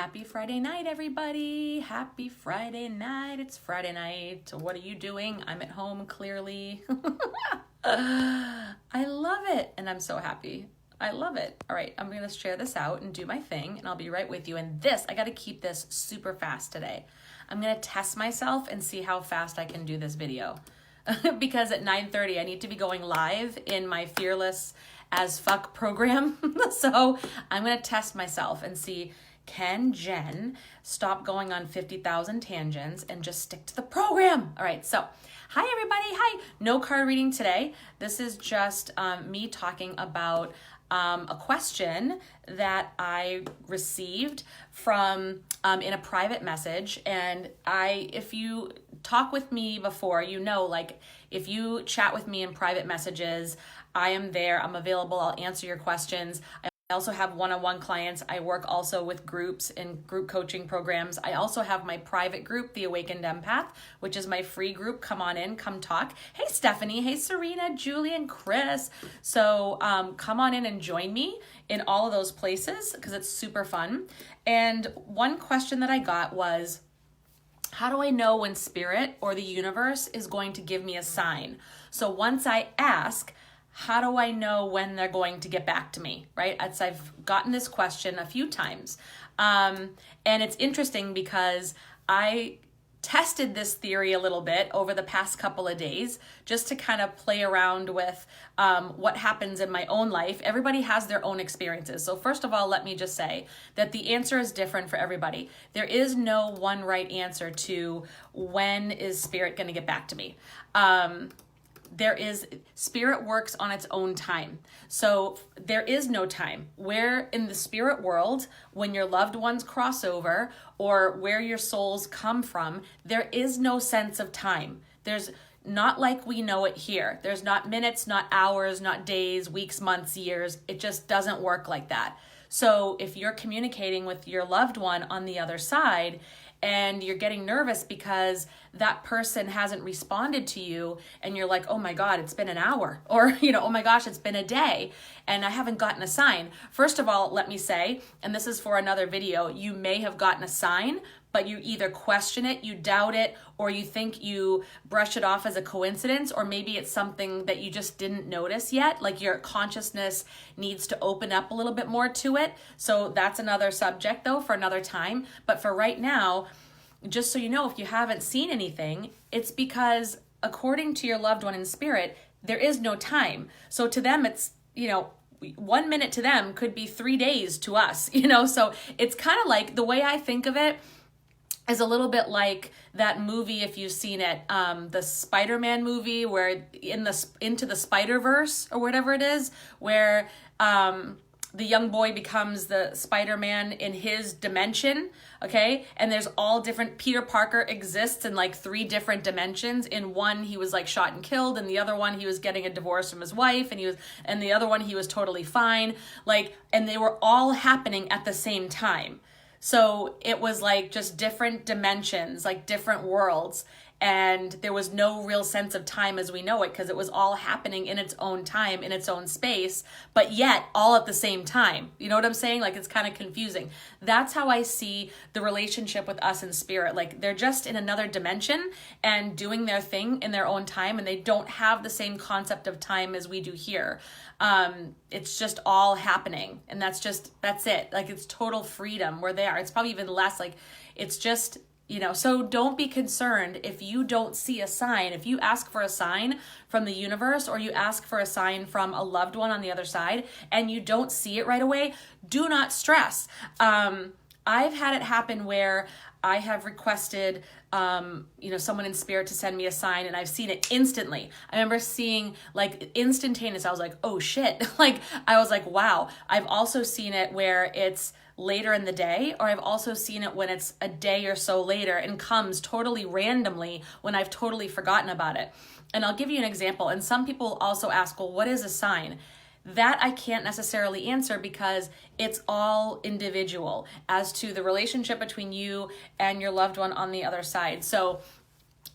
Happy Friday night, everybody. Happy Friday night. It's Friday night. What are you doing? I'm at home, clearly. I love it, and I'm so happy. I love it. All right, I'm going to share this out and do my thing, and I'll be right with you. And I got to keep this super fast today. I'm going to test myself and see how fast I can do this video. Because at 9:30, I need to be going live in my Fearless as Fuck program. So I'm going to test myself and see, can Jen stop going on 50,000 tangents and just stick to the program? All right, so hi, everybody. Hi. No card reading today. This is just me talking about a question that I received from in a private message. And if you talk with me before, you know, like if you chat with me in private messages, I am there. I'm available. I'll answer your questions. I also have one-on-one clients. I work also with groups and group coaching programs. I also have my private group, The Awakened Empath, which is my free group. Come on in, come talk. Hey, Stephanie. Hey, Serena, Julie, and Chris. So come on in and join me in all of those places because it's super fun. And one question that I got was, how do I know when spirit or the universe is going to give me a sign? So once I ask, how do I know when they're going to get back to me, right? I've gotten this question a few times. And it's interesting because I tested this theory a little bit over the past couple of days just to kind of play around with what happens in my own life. Everybody has their own experiences. So first of all, let me just say that the answer is different for everybody. There is no one right answer to when is spirit going to get back to me. Spirit works on its own time. So there is no time. Where in the spirit world, when your loved ones cross over or where your souls come from, there is no sense of time. There's not like we know it here. There's not minutes, not hours, not days, weeks, months, years. It just doesn't work like that. So if you're communicating with your loved one on the other side, and you're getting nervous because that person hasn't responded to you and you're like, oh my God, it's been an hour, or, oh my gosh, it's been a day and I haven't gotten a sign. First of all, let me say, and this is for another video, you may have gotten a sign, but you either question it, you doubt it, or you think you brush it off as a coincidence, or maybe it's something that you just didn't notice yet, like your consciousness needs to open up a little bit more to it. So that's another subject though for another time. But for right now, just so you know, if you haven't seen anything, it's because according to your loved one in spirit, there is no time. So to them, it's, 1 minute to them could be 3 days to us, so it's kind of like the way I think of it is a little bit like that movie, if you've seen it, the Spider-Man movie where Into the Spider-Verse or whatever it is, where the young boy becomes the Spider-Man in his dimension, okay? And there's all different, Peter Parker exists in like 3 different dimensions. In one, he was like shot and killed, and the other one, he was getting a divorce from his wife, and the other one, he was totally fine. And they were all happening at the same time. So it was like just different dimensions, like different worlds. And there was no real sense of time as we know it because it was all happening in its own time, in its own space, but yet all at the same time. You know what I'm saying? Like it's kind of confusing. That's how I see the relationship with us in spirit. Like they're just in another dimension and doing their thing in their own time, and they don't have the same concept of time as we do here. It's just all happening, and that's it. Like it's total freedom where they are. It's probably even less, like it's just, so don't be concerned if you don't see a sign. If you ask for a sign from the universe or you ask for a sign from a loved one on the other side and you don't see it right away, do not stress. I've had it happen where I have requested, someone in spirit to send me a sign, and I've seen it instantly. I remember seeing like instantaneous. I was like, oh shit. I was like, wow. I've also seen it where it's later in the day, or I've also seen it when it's a day or so later and comes totally randomly when I've totally forgotten about it. And I'll give you an example. And some people also ask, well, what is a sign? That I can't necessarily answer because it's all individual as to the relationship between you and your loved one on the other side. So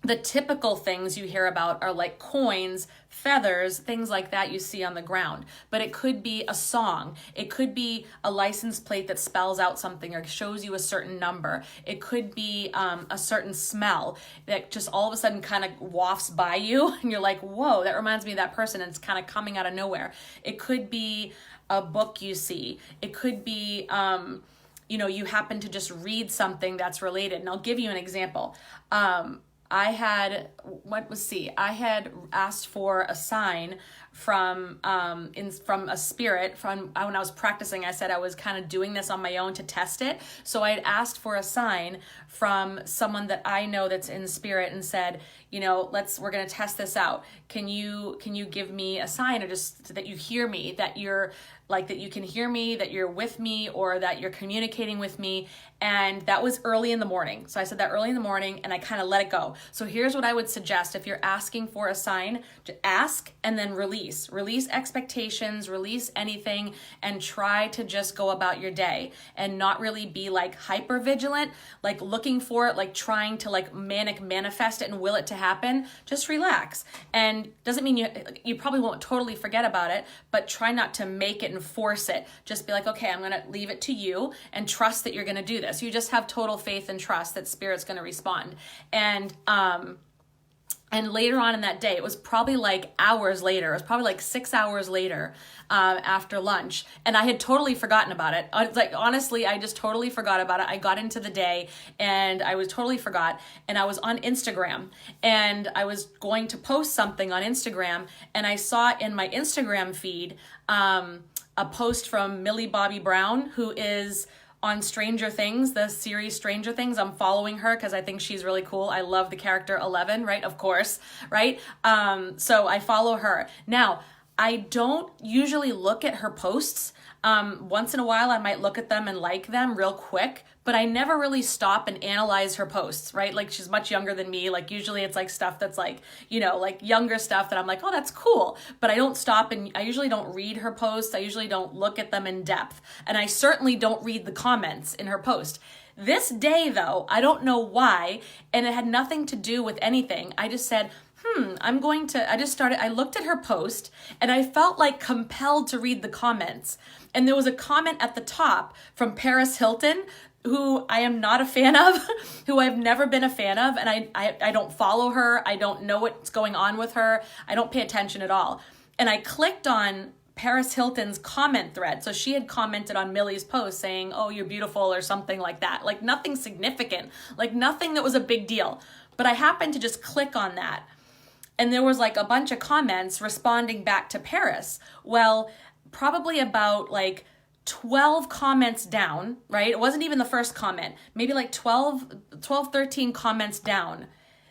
The typical things you hear about are like coins, feathers, things like that you see on the ground. But it could be a song. It could be a license plate that spells out something or shows you a certain number. It could be a certain smell that just all of a sudden kind of wafts by you and you're like, whoa, that reminds me of that person, and it's kind of coming out of nowhere. It could be a book you see. It could be you happen to just read something that's related. And I'll give you an example. I had asked for a sign from a spirit from when I was practicing. I said I was kind of doing this on my own to test it. So I had asked for a sign from someone that I know that's in spirit and said, we're going to test this out. Can you give me a sign, or just so that you hear me, that you're like, that you can hear me, that you're with me, or that you're communicating with me. And that was early in the morning. So I said that early in the morning and I kind of let it go. So here's what I would suggest. If you're asking for a sign, to ask and then release expectations, release anything, and try to just go about your day and not really be like hyper vigilant, like looking for it, like trying to like manic manifest it and will it to happen. Just relax. And doesn't mean you probably won't totally forget about it, but try not to make it and force it. Just be like, okay, I'm going to leave it to you and trust that you're going to do this. You just have total faith and trust that Spirit's going to respond. And later on in that day, it was probably like hours later. It was probably like 6 hours later after lunch. And I had totally forgotten about it. Like, honestly, I just totally forgot about it. I got into the day and I was totally forgot. And I was on Instagram and I was going to post something on Instagram. And I saw in my Instagram feed a post from Millie Bobby Brown, who is on Stranger Things, the series Stranger Things. I'm following her because I think she's really cool. I love the character 11, right? Of course, right? So I follow her. Now, I don't usually look at her posts. Once in a while, I might look at them and like them real quick, but I never really stop and analyze her posts, right? Like, she's much younger than me. Like, usually it's like stuff that's like, like younger stuff that I'm like, oh, that's cool. But I don't stop, and I usually don't read her posts. I usually don't look at them in depth. And I certainly don't read the comments in her post. This day, though, I don't know why, and it had nothing to do with anything. I just said, I looked at her post and I felt like compelled to read the comments. And there was a comment at the top from Paris Hilton, who I am not a fan of, who I've never been a fan of. And I don't follow her. I don't know what's going on with her. I don't pay attention at all. And I clicked on Paris Hilton's comment thread. So she had commented on Millie's post saying, oh, you're beautiful, or something like that. Like, nothing significant, like nothing that was a big deal. But I happened to just click on that. And there was like a bunch of comments responding back to Paris. Well, probably about like 12 comments down, right? It wasn't even the first comment. Maybe like 12, 13 comments down,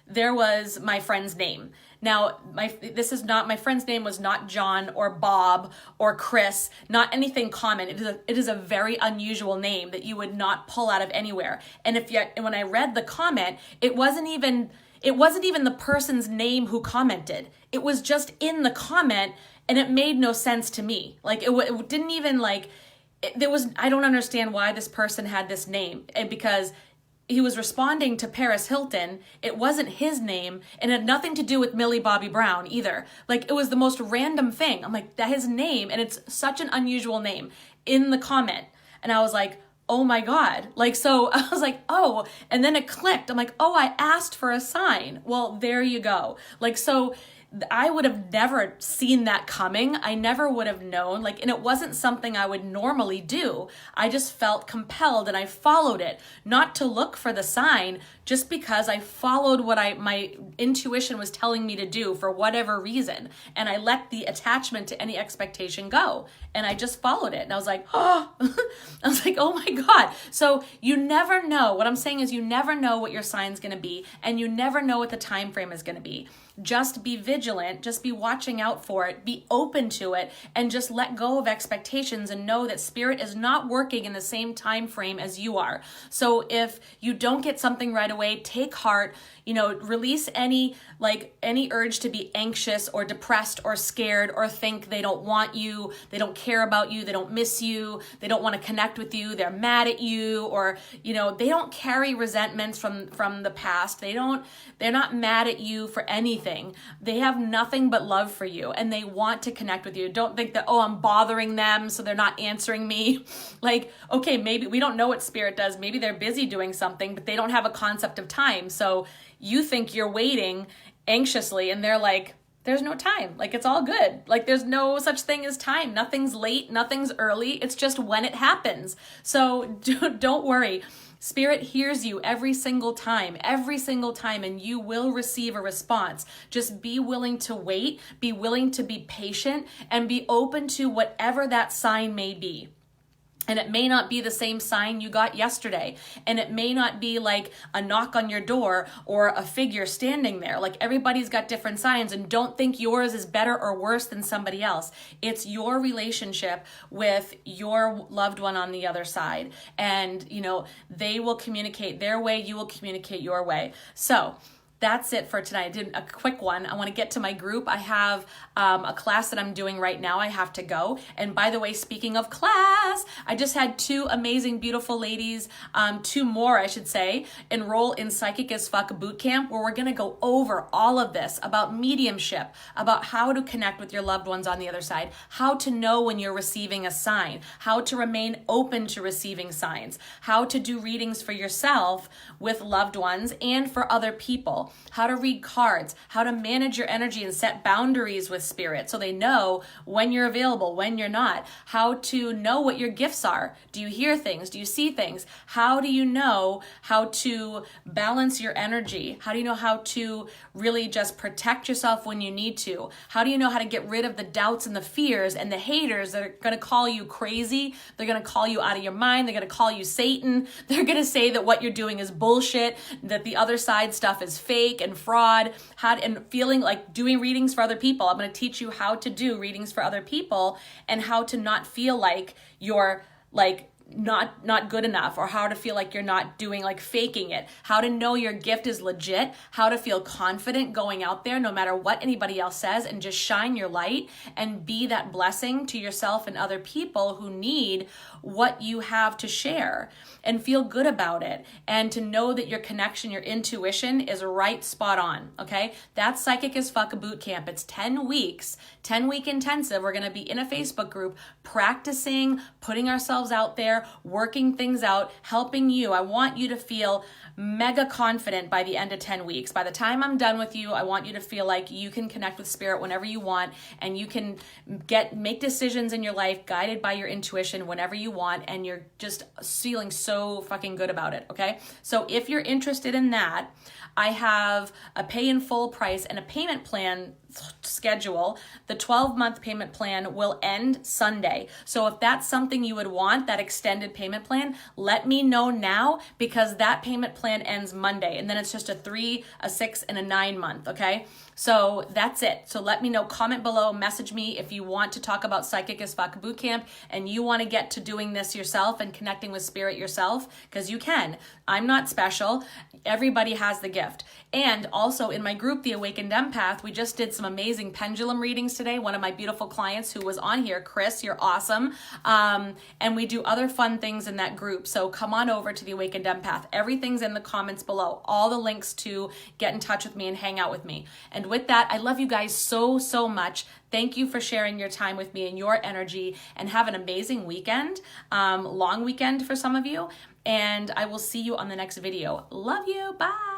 there was my friend's name. Now, my friend's name was not John or Bob or Chris, not anything common. It is a very unusual name that you would not pull out of anywhere. And when I read the comment, it wasn't even the person's name who commented. It was just in the comment, and it made no sense to me. Like, it didn't even like, I don't understand why this person had this name, and because he was responding to Paris Hilton, it wasn't his name, and it had nothing to do with Millie Bobby Brown either. Like, it was the most random thing. I'm like, that his name, and it's such an unusual name, in the comment. And I was like, oh my God. Like, so I was like, oh, and then it clicked. I'm like, oh, I asked for a sign. Well, there you go. Like, so I would have never seen that coming. I never would have known, like, and it wasn't something I would normally do. I just felt compelled and I followed it, not to look for the sign, just because I followed what my intuition was telling me to do for whatever reason. And I let the attachment to any expectation go. And I just followed it. And I was like, oh, I was like, oh my God. So you never know. What I'm saying is, you never know what your sign's going to be, and you never know what the time frame is going to be. Just be vigilant, just be watching out for it, be open to it, and just let go of expectations and know that Spirit is not working in the same time frame as you are. So if you don't get something right away, take heart, release any urge to be anxious or depressed or scared or think they don't want you, they don't care about you, they don't miss you, they don't want to connect with you, they're mad at you, or they don't carry resentments from the past. They're not mad at you for anything. They have nothing but love for you, and they want to connect with you. Don't think that, oh, I'm bothering them so they're not answering me. Like, okay, maybe we don't know what spirit does. Maybe they're busy doing something, but they don't have a concept of time. So you think you're waiting anxiously, and they're like, there's no time. Like, it's all good. Like, there's no such thing as time. Nothing's late, nothing's early. It's just when it happens. So don't worry. Spirit hears you every single time, and you will receive a response. Just be willing to wait, be willing to be patient, and be open to whatever that sign may be. And it may not be the same sign you got yesterday. And it may not be like a knock on your door or a figure standing there. Like, everybody's got different signs, and don't think yours is better or worse than somebody else. It's your relationship with your loved one on the other side. And, they will communicate their way, you will communicate your way. So that's it for tonight. I did a quick one. I want to get to my group. I have a class that I'm doing right now. I have to go. And by the way, speaking of class, I just had 2 amazing, beautiful ladies, 2 more, I should say, enroll in Psychic as Fuck Bootcamp, where we're going to go over all of this about mediumship, about how to connect with your loved ones on the other side, how to know when you're receiving a sign, how to remain open to receiving signs, how to do readings for yourself with loved ones and for other people, how to read cards, how to manage your energy and set boundaries with spirit so they know when you're available, when you're not, how to know what your gifts are. Do you hear things? Do you see things? How do you know how to balance your energy? How do you know how to really just protect yourself when you need to? How do you know how to get rid of the doubts and the fears and the haters that are going to call you crazy? They're going to call you out of your mind. They're going to call you Satan. They're going to say that what you're doing is bullshit, that the other side stuff is fake and fraud, and feeling like doing readings for other people. I'm going to teach you how to do readings for other people and how to not feel like you're like not good enough, or how to feel like you're not doing, like faking it, how to know your gift is legit, how to feel confident going out there no matter what anybody else says, and just shine your light and be that blessing to yourself and other people who need what you have to share, and feel good about it, and to know that your connection, your intuition is right spot on. Okay, that's Psychic as Fuck Bootcamp. It's 10 weeks, 10-week intensive. We're going to be in a Facebook group practicing, putting ourselves out there, working things out, helping you. I want you to feel mega confident by the end of 10 weeks. By the time I'm done with you, I want you to feel like you can connect with spirit whenever you want, and you can make decisions in your life guided by your intuition whenever you want, and you're just feeling so fucking good about it, okay? So if you're interested in that, I have a pay in full price and a payment plan schedule. The 12-month payment plan will end Sunday. So if that's something you would want, that extended payment plan, let me know now, because that payment plan ends Monday, and then it's just a 3, a 6, and a 9 month, okay? So that's it. So let me know, comment below, message me if you want to talk about Psychic as Fuck Bootcamp and you want to get to doing this yourself and connecting with spirit yourself, because you can. I'm not special. Everybody has the gift. And also in my group, The Awakened Empath, we just did some amazing pendulum readings today. One of my beautiful clients who was on here, Chris, you're awesome. And we do other fun things in that group. So come on over to The Awakened Empath. Everything's in the comments below. All the links to get in touch with me and hang out with me. And with that, I love you guys so, so much. Thank you for sharing your time with me and your energy, and have an amazing weekend, long weekend for some of you. And I will see you on the next video. Love you. Bye.